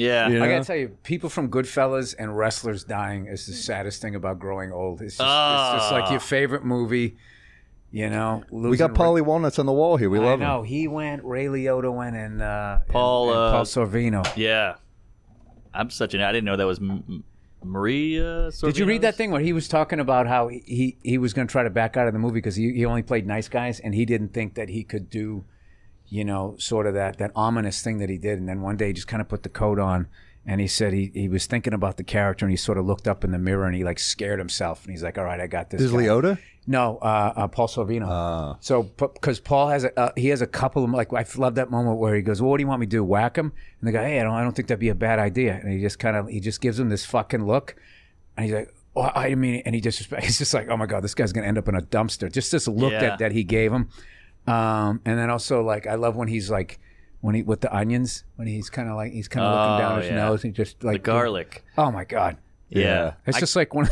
Yeah. You know? I gotta tell you, people from Goodfellas and wrestlers dying is the saddest thing about growing old. It's just like your favorite movie, you know. We got Paulie Walnuts on the wall here. We love him. I know. He went, Ray Liotta went, and Paul Sorvino. Yeah. I didn't know that was Maria Sorvino's? Did you read that thing where he was talking about how he was going to try to back out of the movie because he only played nice guys and he didn't think that he could do, you know, sort of that ominous thing that he did. And then one day he just kind of put the coat on and he said he was thinking about the character and he sort of looked up in the mirror and he like scared himself and he's like, all right, I got this. Is guy. Liotta? No, Paul Sorvino. So, because Paul has a couple of, like, I love that moment where he goes, well, what do you want me to do, whack him? And the guy, hey, I don't think that'd be a bad idea. And he just gives him this fucking look. And he's like, oh, I mean, and he's just like, oh my God, this guy's going to end up in a dumpster. Just this look that he gave him. And then also, like, I love when he's like, with the onions, when he's kind of looking down his nose and just like. The garlic. Oh my God. Yeah. It's just like one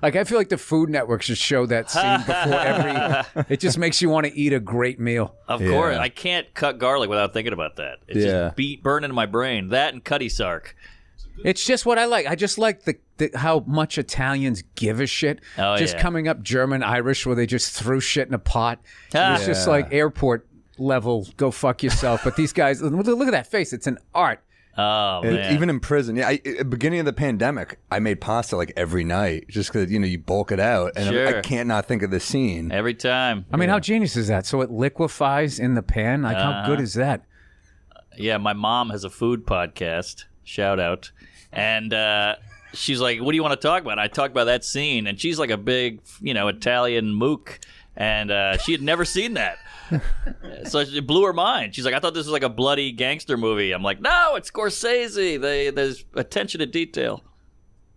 like I feel like the Food Network should show that scene before every. It just makes you want to eat a great meal. Of course, I can't cut garlic without thinking about that. It's just burning into my brain. That and Cutty Sark. It's just what I like. I just like the how much Italians give a shit. Coming up German, Irish, where they just threw shit in a pot. It's just like airport level. Go fuck yourself. But these guys, look at that face. It's an art. Oh, man. Even in prison. Yeah, at the beginning of the pandemic, I made pasta like every night just because, you know, you bulk it out. And I can't not think of the scene. Every time. I mean, how genius is that? So it liquefies in the pan? Like, how good is that? Yeah, my mom has a food podcast. Shout out. And she's like, what do you want to talk about? And I talk about that scene. And she's like a big, you know, Italian mook. And she had never seen that. So it blew her mind. She's like, I thought this was like a bloody gangster movie. I'm like, no, it's Scorsese. There's attention to detail.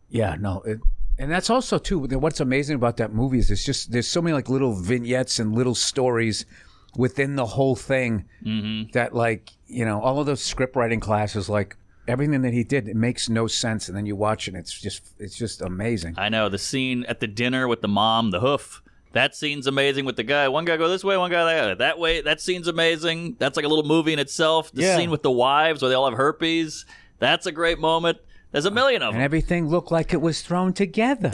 Yeah, no. And that's also, too, what's amazing about that movie is it's just, there's so many like little vignettes and little stories within the whole thing that, like, you know, all of those script writing classes, like, everything that he did, it makes no sense. And then you watch it, it's just amazing. I know. The scene at the dinner with the mom, the hoof. That scene's amazing with the guy. One guy go this way, one guy that way. That scene's amazing. That's like a little movie in itself. The scene with the wives where they all have herpes. That's a great moment. There's a million of them. And everything looked like it was thrown together.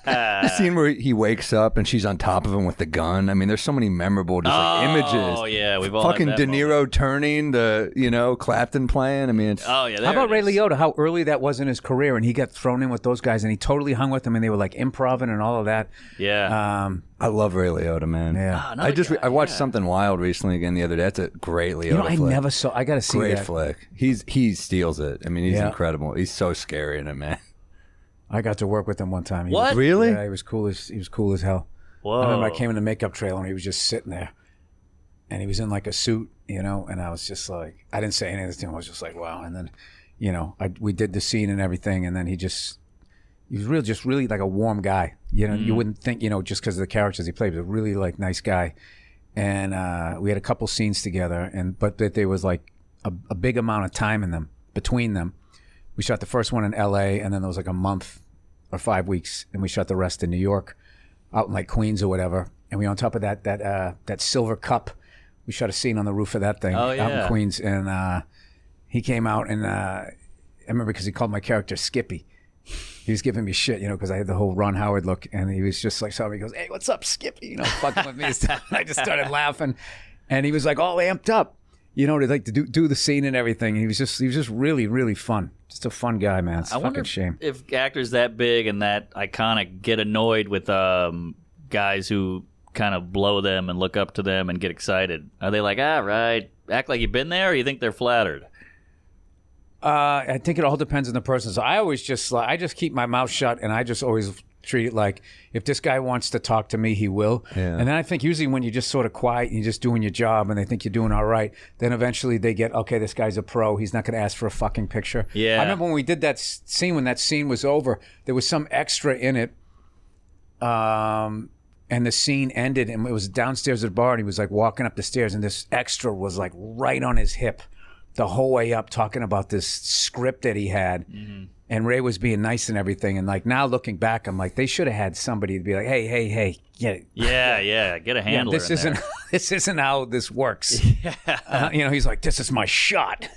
The scene where he wakes up and she's on top of him with the gun. I mean, there's so many memorable images. Oh, yeah. We've all fucking had that De Niro moment. turning, the, you know, Clapton playing. I mean, it's... Oh, yeah. How about Ray Liotta? How early that was in his career, and he got thrown in with those guys, and he totally hung with them, and they were like improv and all of that. Yeah. I love Ray Liotta, man. Yeah. I watched Something Wild recently again the other day. That's a great Liotta You know, I flick. never saw. I got to see Great that. flick. He steals it. I mean, he's incredible. He's so scary in it, man. I got to work with him one time. What? Really? Yeah, he was cool as hell. Whoa. I remember I came in the makeup trailer and he was just sitting there, and he was in like a suit, you know, and I was just like, I didn't say anything to him. I was just like, wow. And then, you know, we did the scene and everything, and then he was really like a warm guy. You know, you wouldn't think, you know, just because of the characters he played, he was a really like nice guy. And we had a couple scenes together, but there was like a big amount of time between them. We shot the first one in LA, and then there was like a month or 5 weeks, and we shot the rest in New York, out in like Queens or whatever. And we on top of that silver cup, we shot a scene on the roof of that thing out in Queens. And he came out, and I remember because he called my character Skippy. He was giving me shit, you know, because I had the whole Ron Howard look, and he was just like, so he goes, "Hey, what's up, Skippy?" You know, fucking with me. I just started laughing, and he was like all amped up, you know, to like to do the scene and everything. He was just really, really fun. Just a fun guy, man. It's a fucking shame. If actors that big and that iconic get annoyed with guys who kind of blow them and look up to them and get excited, are they like, right, act like you've been there, or you think they're flattered? I think it all depends on the person. So I always I just keep my mouth shut, and I just always treat it like, if this guy wants to talk to me, he will. Yeah. And then I think usually when you're just sort of quiet and you're just doing your job and they think you're doing all right, then eventually they get, okay, this guy's a pro. He's not going to ask for a fucking picture. Yeah. I remember when we did that scene, when that scene was over, there was some extra in it. And the scene ended, and it was downstairs at the bar, and he was like walking up the stairs, and this extra was like right on his hip the whole way up, talking about this script that he had. And Ray was being nice and everything. And like now looking back, I'm like, they should have had somebody to be like, hey, get it. Yeah, get a handler. This isn't how this works. You know, he's like, this is my shot.